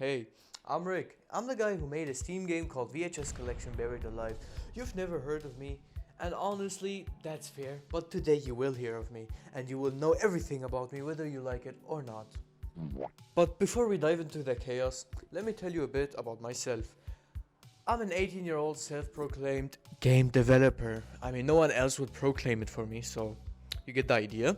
Hey, I'm Rick. I'm the guy who made a Steam game called VHS Collection Buried Alive. You've never heard of me, and honestly, that's fair, but today you will hear of me, and you will know everything about me whether you like it or not. But before we dive into the chaos, let me tell you a bit about myself. I'm an 18-year-old self-proclaimed game developer. I mean, no one else would proclaim it for me, so you get the idea.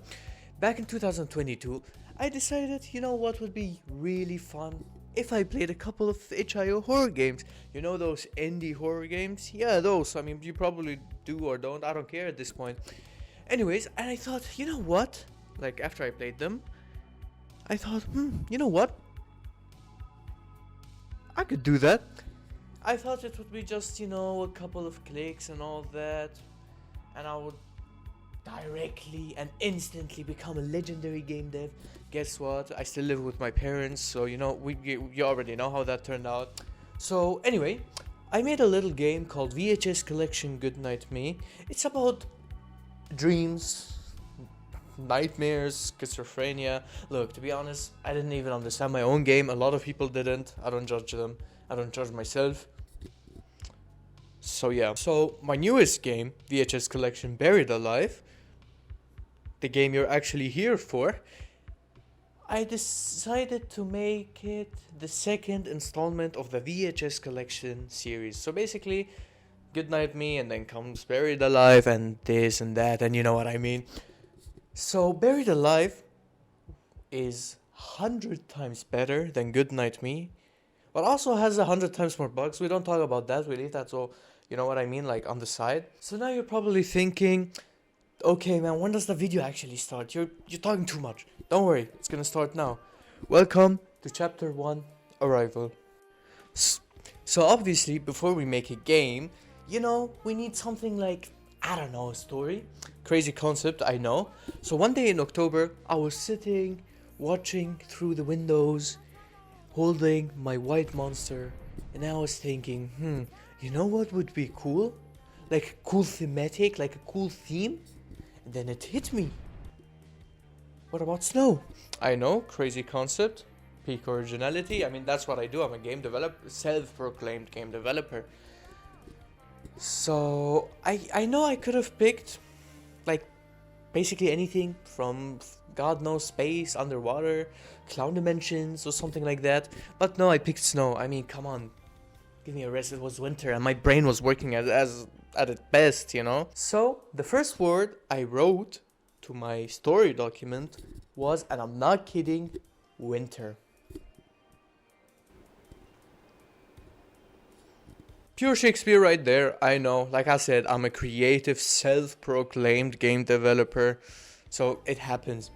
Back in 2022, I decided, you know what would be really fun? If I played a couple of HIO horror games. You know those indie horror games? Yeah, those. I mean, you probably do or don't. I don't care at this point. Anyways, and I thought, you know what? Like, after I played them, I thought, you know what? I could do that. I thought it would be just, a couple of clicks and all that. And I would directly and instantly become a legendary game dev. Guess what? I still live with my parents, so you already know how that turned out. So anyway, I made a little game called VHS Collection Goodnight Me. It's about dreams, nightmares, schizophrenia. Look, to be honest, I didn't even understand my own game. A lot of people didn't. I don't judge them. I don't judge myself. So yeah. So my newest game, VHS Collection Buried Alive, the game you're actually here for, I decided to make it the second installment of the VHS Collection series. So basically, Goodnight Me, and then comes Buried Alive, and this and that, and you know what I mean. So Buried Alive is 100 times better than Goodnight Me, but also has 100 times more bugs. We don't talk about that, we leave that, so you know what I mean, like on the side. So now you're probably thinking, okay man, when does the video actually start? You're talking too much. Don't worry, it's gonna start now. Welcome to chapter 1, Arrival. So obviously, before we make a game, we need something like, I don't know, a story. Crazy concept, I know. So one day in October, I was sitting, watching through the windows, holding my white monster, and I was thinking, you know what would be cool? Like a cool thematic, like a cool theme? And then it hit me. What about snow? I know, crazy concept, peak originality. I mean, that's what I do. I'm a game developer, self-proclaimed game developer. So I know I could have picked like basically anything from God knows space, underwater, clown dimensions or something like that. But no, I picked snow. I mean, come on. Give me a rest, it was winter and my brain was working at its best, So, the first word I wrote to my story document was, and I'm not kidding, winter. Pure Shakespeare right there, I know. Like I said, I'm a creative, self-proclaimed game developer, so it happens.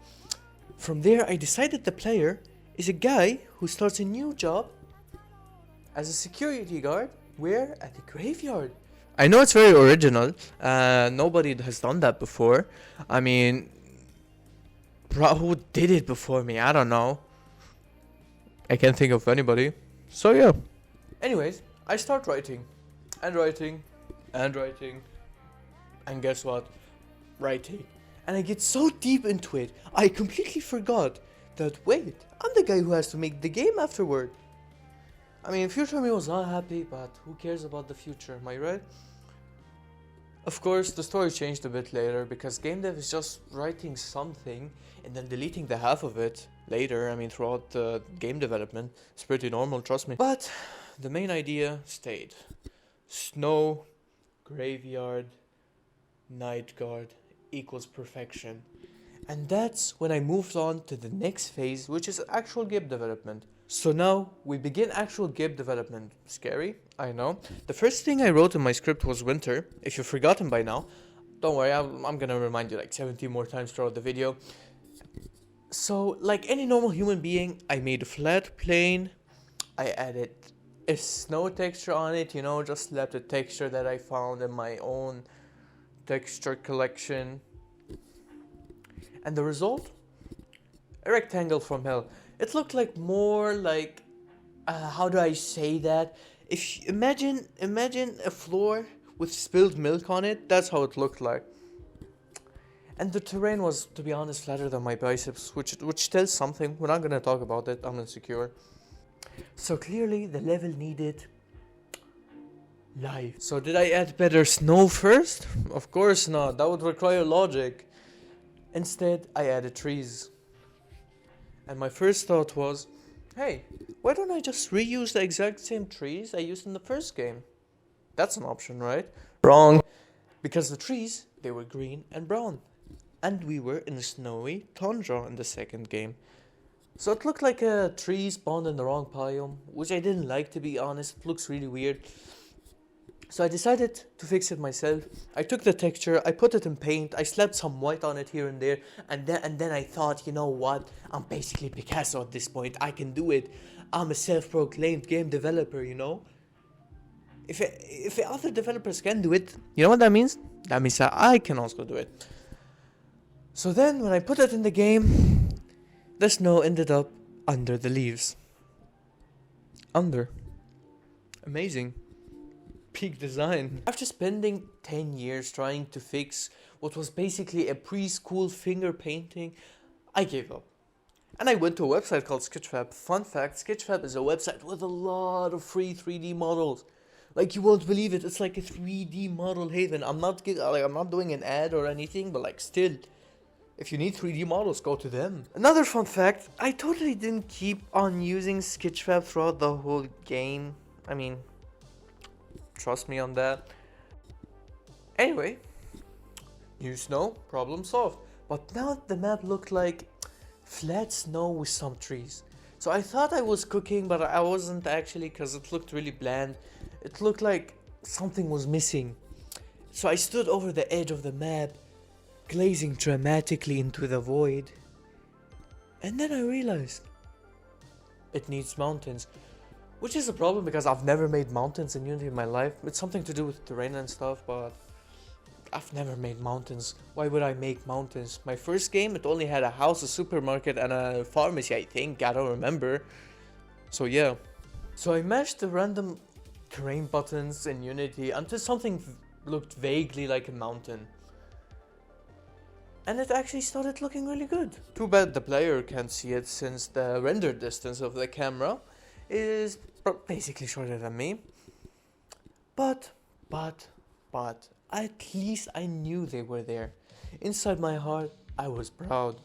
From there, I decided the player is a guy who starts a new job as a security guard. Where? At the graveyard. I know it's very original. Nobody has done that before. I mean, who did it before me? I don't know. I can't think of anybody. So yeah. Anyways, I start writing. And writing. And writing. And guess what? Writing. And I get so deep into it, I completely forgot that, wait, I'm the guy who has to make the game afterward. I mean, future me was not happy, but who cares about the future, am I right? Of course, the story changed a bit later, because game dev is just writing something and then deleting the half of it later. I mean, throughout the game development. It's pretty normal, trust me. But the main idea stayed. Snow, graveyard, night guard equals perfection. And that's when I moved on to the next phase, which is actual game development. So now we begin actual game development. Scary, I know. The first thing I wrote in my script was winter. If you've forgotten by now, don't worry, I'm gonna remind you like 70 more times throughout the video. So like any normal human being, I made a flat plane. I added a snow texture on it, just slapped a texture that I found in my own texture collection. And the result? A rectangle from hell. It looked like more like, how do I say that? If you imagine a floor with spilled milk on it, that's how it looked like. And the terrain was, to be honest, flatter than my biceps, which tells something. We're not gonna talk about it, I'm insecure. So clearly the level needed life. So did I add better snow first? Of course not, that would require logic. Instead, I added trees. And my first thought was, hey, why don't I just reuse the exact same trees I used in the first game? That's an option, right? Wrong. Because the trees, they were green and brown. And we were in a snowy tundra in the second game. So it looked like a tree spawned in the wrong biome, which I didn't like, to be honest. It looks really weird. So I decided to fix it myself. I took the texture, I put it in paint, I slapped some white on it here and there, and then I thought, you know what? I'm basically Picasso at this point. I can do it. I'm a self-proclaimed game developer, you know? If other developers can do it, you know what that means? That means that I can also do it. So then, when I put it in the game, the snow ended up under the leaves. Under. Amazing. Peak design. After spending 10 years trying to fix what was basically a preschool finger painting, I gave up. And I went to a website called Sketchfab. Fun fact, Sketchfab is a website with a lot of free 3D models. Like, you won't believe it, it's like a 3D model haven. I'm not doing an ad or anything, but like still, if you need 3D models, go to them. Another fun fact, I totally didn't keep on using Sketchfab throughout the whole game. I mean, trust me on that. Anyway, new snow, problem solved. But now the map looked like flat snow with some trees. So I thought I was cooking, but I wasn't actually, because it looked really bland. It looked like something was missing. So I stood over the edge of the map, glazing dramatically into the void. And then I realized it needs mountains. Which is a problem because I've never made mountains in Unity in my life. It's something to do with terrain and stuff, but I've never made mountains. Why would I make mountains? My first game, it only had a house, a supermarket, and a pharmacy, I think. I don't remember. So yeah. So I mashed the random terrain buttons in Unity until something looked vaguely like a mountain. And it actually started looking really good. Too bad the player can't see it since the render distance of the camera is basically shorter than me. But at least I knew they were there. Inside my heart, I was proud.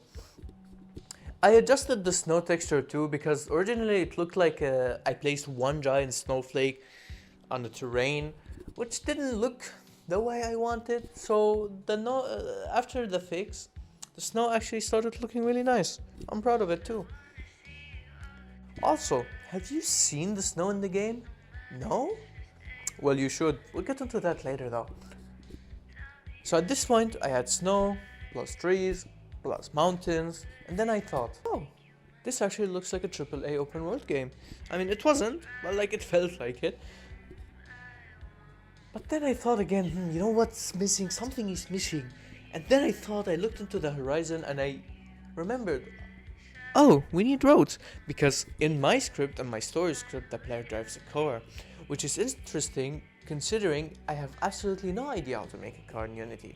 I adjusted the snow texture too, because originally it looked like I placed one giant snowflake on the terrain, which didn't look the way I wanted. So after the fix, the snow actually started looking really nice. I'm proud of it too. Also, have you seen the snow in the game? No? Well, you should. We'll get into that later though. So at this point, I had snow, plus trees, plus mountains, and then I thought, oh, this actually looks like a AAA open world game. I mean, it wasn't, but like it felt like it. But then I thought again, you know what's missing? Something is missing. And then I looked into the horizon and I remembered, oh, we need roads. Because in my script and my story script, the player drives a car. Which is interesting considering I have absolutely no idea how to make a car in Unity.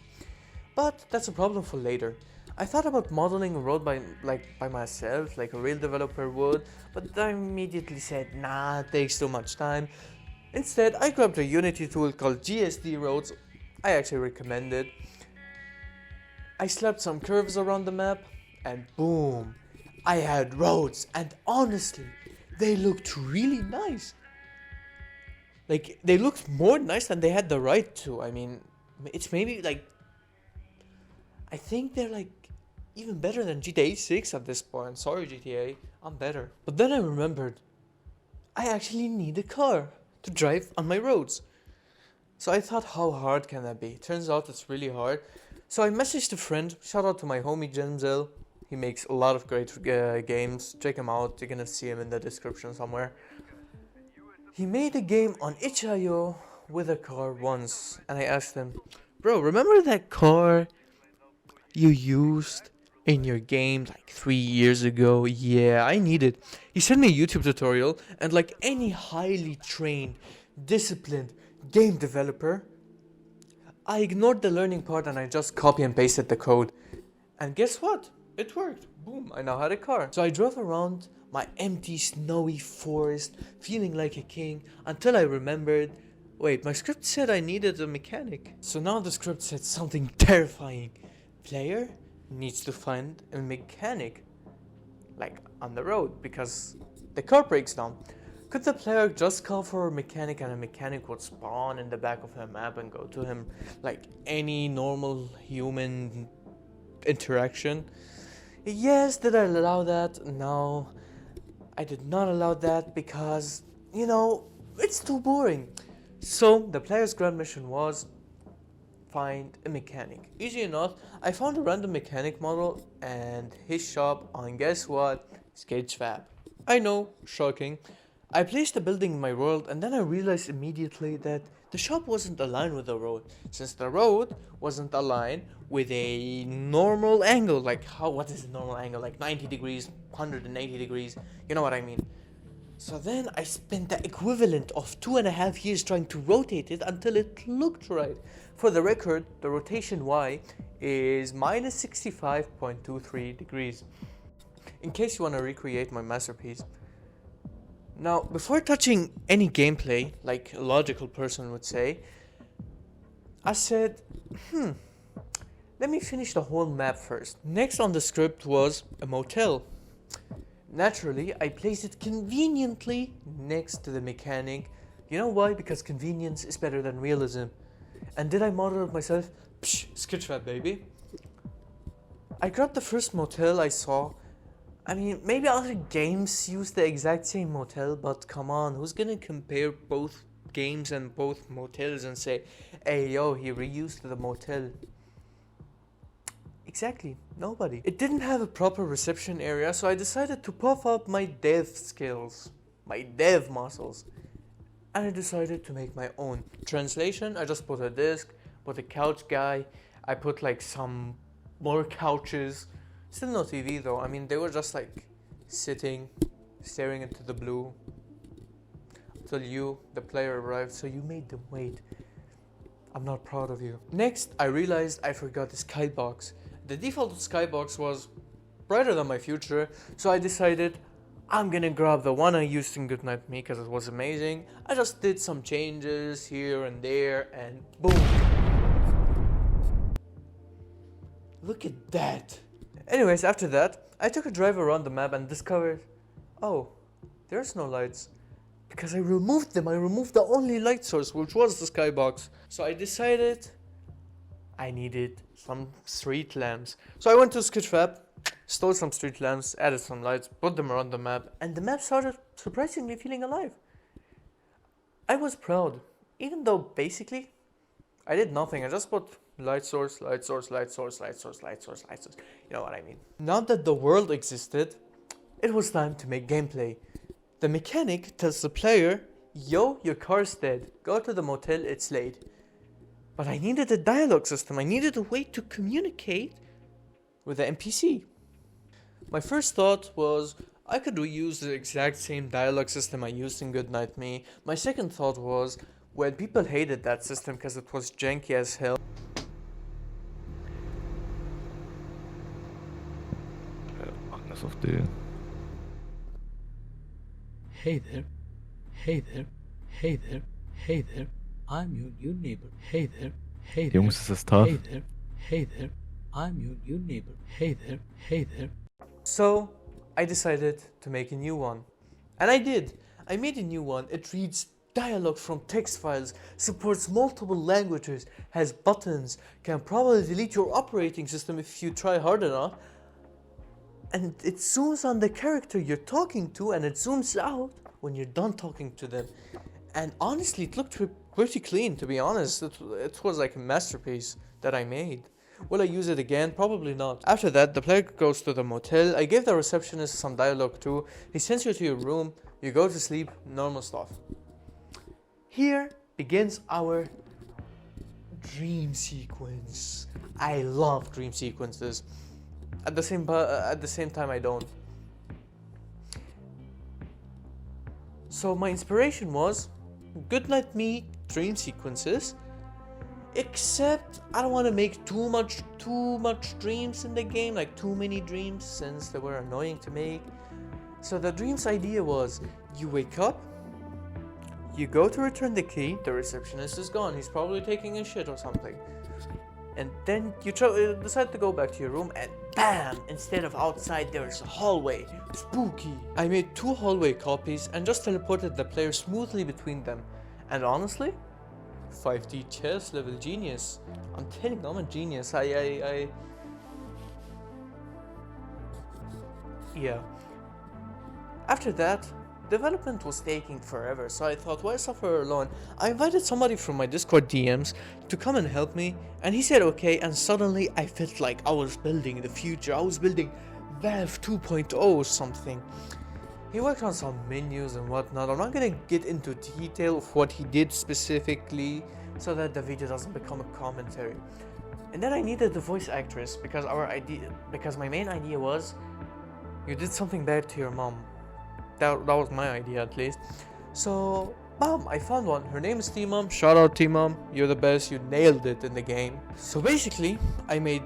But that's a problem for later. I thought about modeling a road by myself, like a real developer would, but I immediately said, nah, it takes too much time. Instead, I grabbed a Unity tool called GSD Roads. I actually recommend it. I slapped some curves around the map, and boom, I had roads, and honestly, they looked really nice. Like, they looked more nice than they had the right to. I mean, it's maybe like, I think they're like even better than GTA 6 at this point. Sorry GTA, I'm better. But then I remembered, I actually need a car to drive on my roads. So I thought, how hard can that be? Turns out it's really hard. So I messaged a friend, shout out to my homie Gemzel. He makes a lot of great games. Check him out, you're gonna see him in the description somewhere. He made a game on itch.io with a car once, and I asked him, bro, remember that car you used in your game like 3 years ago? Yeah, I need it. He sent me a YouTube tutorial, and like any highly trained, disciplined game developer, I ignored the learning part and I just copy and pasted the code. And guess what? It worked. Boom, I now had a car. So I drove around my empty snowy forest, feeling like a king, until I remembered, wait, my script said I needed a mechanic. So now the script said something terrifying. Player needs to find a mechanic, like on the road, because the car breaks down. Could the player just call for a mechanic and a mechanic would spawn in the back of a map and go to him like any normal human interaction? Yes, did I allow that? No, I did not allow that because, you know, it's too boring. So the player's grand mission was find a mechanic. Easy enough, I found a random mechanic model and his shop on, guess what? Sketchfab. I know, shocking. I placed a building in my world and then I realized immediately that the shop wasn't aligned with the road. Since the road wasn't aligned with a normal angle, like what is a normal angle? Like 90 degrees, 180 degrees, you know what I mean. So then I spent the equivalent of 2.5 years trying to rotate it until it looked right. For the record, the rotation Y is minus 65.23 degrees. In case you want to recreate my masterpiece. Now, before touching any gameplay, like a logical person would say, I said, let me finish the whole map first. Next on the script was a motel. Naturally, I placed it conveniently next to the mechanic. You know why? Because convenience is better than realism. And did I model it myself? Psh, Sketchfab, baby. I grabbed the first motel I saw. I mean, maybe other games use the exact same motel, but come on, who's gonna compare both games and both motels and say, hey yo, he reused the motel? Exactly, nobody. It didn't have a proper reception area, so I decided to puff up my dev skills, my dev muscles, and I decided to make my own. Translation, I just put a disc, put a couch guy, I put like some more couches. Still no TV though. I mean, they were just like sitting, staring into the blue until you, the player, arrived. So you made them wait. I'm not proud of you. Next, I realized I forgot the skybox. The default skybox was brighter than my future, so I decided I'm gonna grab the one I used in Goodnight Me because it was amazing. I just did some changes here and there, and boom! Look at that! Anyways, after that, I took a drive around the map and discovered, oh, there's no lights. Because I removed them, I removed the only light source, which was the skybox. So I decided I needed some street lamps. So I went to Sketchfab, stole some street lamps, added some lights, put them around the map, and the map started surprisingly feeling alive. I was proud, even though basically I did nothing. I just put light source, light source, light source, light source, light source, light source. You know what I mean. Now that the world existed, it was time to make gameplay. The mechanic tells the player, yo, your car's dead. Go to the motel, it's late. But I needed a dialogue system. I needed a way to communicate with the NPC. My first thought was, I could reuse the exact same dialogue system I used in Goodnight Me. My second thought was, when people hated that system because it was janky as hell. Hey there, hey there, hey there, hey there, I'm your new neighbor. Hey there, hey there, Jungs, ist das tough? hey there, hey there, I'm your new neighbor. Hey there, hey there. So I decided to make a new one. And I did. I made a new one. It reads dialogue from text files, supports multiple languages, has buttons, can probably delete your operating system if you try hard enough. And it zooms on the character you're talking to and it zooms out when you're done talking to them. And honestly, it looked pretty clean, to be honest. It was like a masterpiece that I made. Will I use it again? Probably not. After that, the player goes to the motel. I gave the receptionist some dialogue too. He sends you to your room, you go to sleep, normal stuff. Here begins our dream sequence. I love dream sequences. At the same time, I don't. So my inspiration was Goodnight Me dream sequences. Except I don't want to make too much dreams in the game, like too many dreams, since they were annoying to make. So the dream's idea was, you wake up, you go to return the key, the receptionist is gone, he's probably taking a shit or something. And then you decide to go back to your room, and BAM! Instead of outside, there's a hallway. Spooky! I made 2 hallway copies and just teleported the player smoothly between them. And honestly, 5D chess level genius. I'm telling you, I'm a genius. Yeah. After that, development was taking forever, so I thought, why suffer alone? I invited somebody from my Discord DMs to come and help me, and he said okay, and suddenly I felt like I was building the future. I was building Valve 2.0 or something. He worked on some menus and whatnot. I'm not gonna get into detail of what he did specifically, so that the video doesn't become a commentary. And then I needed the voice actress, because my main idea was, you did something bad to your mom. That was my idea, at least. So, bam, I found one. Her name is T-Mom. Shout out T-Mom. You're the best. You nailed it in the game. So basically, I made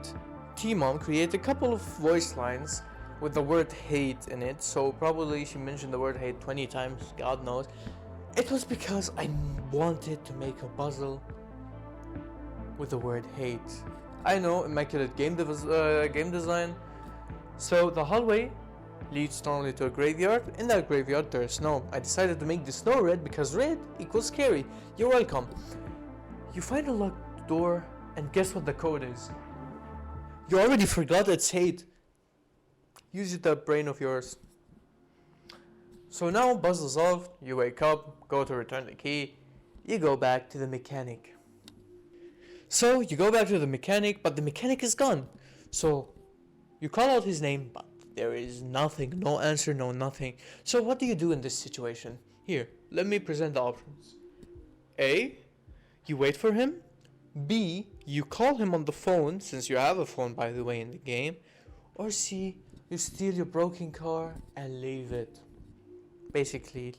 T-Mom create a couple of voice lines with the word hate in it. So probably she mentioned the word hate 20 times. God knows. It was because I wanted to make a puzzle with the word hate. I know, immaculate game design. So the hallway leads normally to a graveyard. In that graveyard there is snow. I decided to make the snow red because red equals scary. You're welcome. You find a locked door, and guess what the code is? You already forgot it's hate. Use that brain of yours. So now puzzle solved. You wake up, go to return the key, you go back to the mechanic. So you go back to the mechanic, but the mechanic is gone. So you call out his name, but there is nothing, no answer, no nothing. So what do you do in this situation? Here, let me present the options. A, you wait for him. B, you call him on the phone, since you have a phone by the way in the game. Or C, you steal your broken car and leave it. Basically,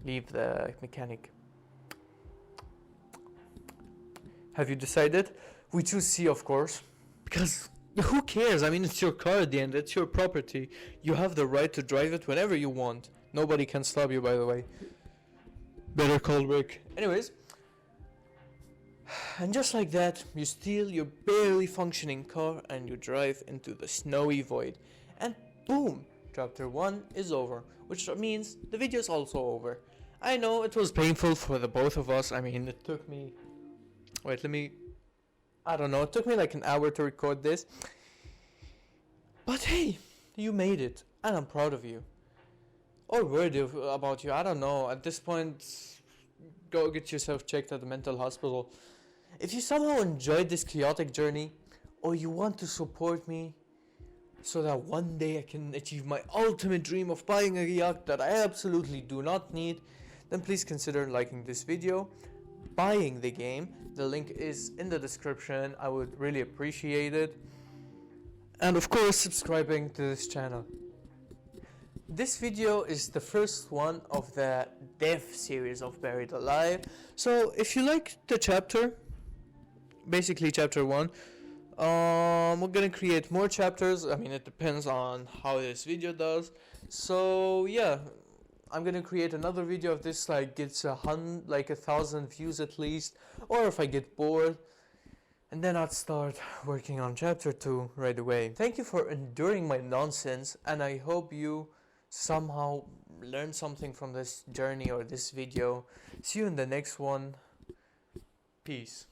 leave the mechanic. Have you decided? We choose C, of course, because who cares? I mean, it's your car at the end. It's your property. You have the right to drive it whenever you want. Nobody can stop you, by the way. Better call Rick. Anyways. And just like that, you steal your barely functioning car and you drive into the snowy void. And boom! Chapter 1 is over. Which means the video is also over. I know it was painful for the both of us. I mean, it took me... I don't know, it took me like an hour to record this. But hey, you made it, and I'm proud of you. Or worried about you, I don't know. At this point, go get yourself checked at the mental hospital. If you somehow enjoyed this chaotic journey, or you want to support me, so that one day I can achieve my ultimate dream of buying a yacht that I absolutely do not need, then please consider liking this video, buying the game. The link is in the description. I would really appreciate it. And of course, subscribing to this channel. This video is the first one of the death series of Buried Alive. So if you like the chapter, basically chapter 1, we're gonna create more chapters. I mean, it depends on how this video does. So yeah, I'm gonna create another video of this, like gets 1,000 views at least, or if I get bored, and then I'd start working on chapter 2 right away. Thank you for enduring my nonsense, and I hope you somehow learned something from this journey or this video. See you in the next one. Peace.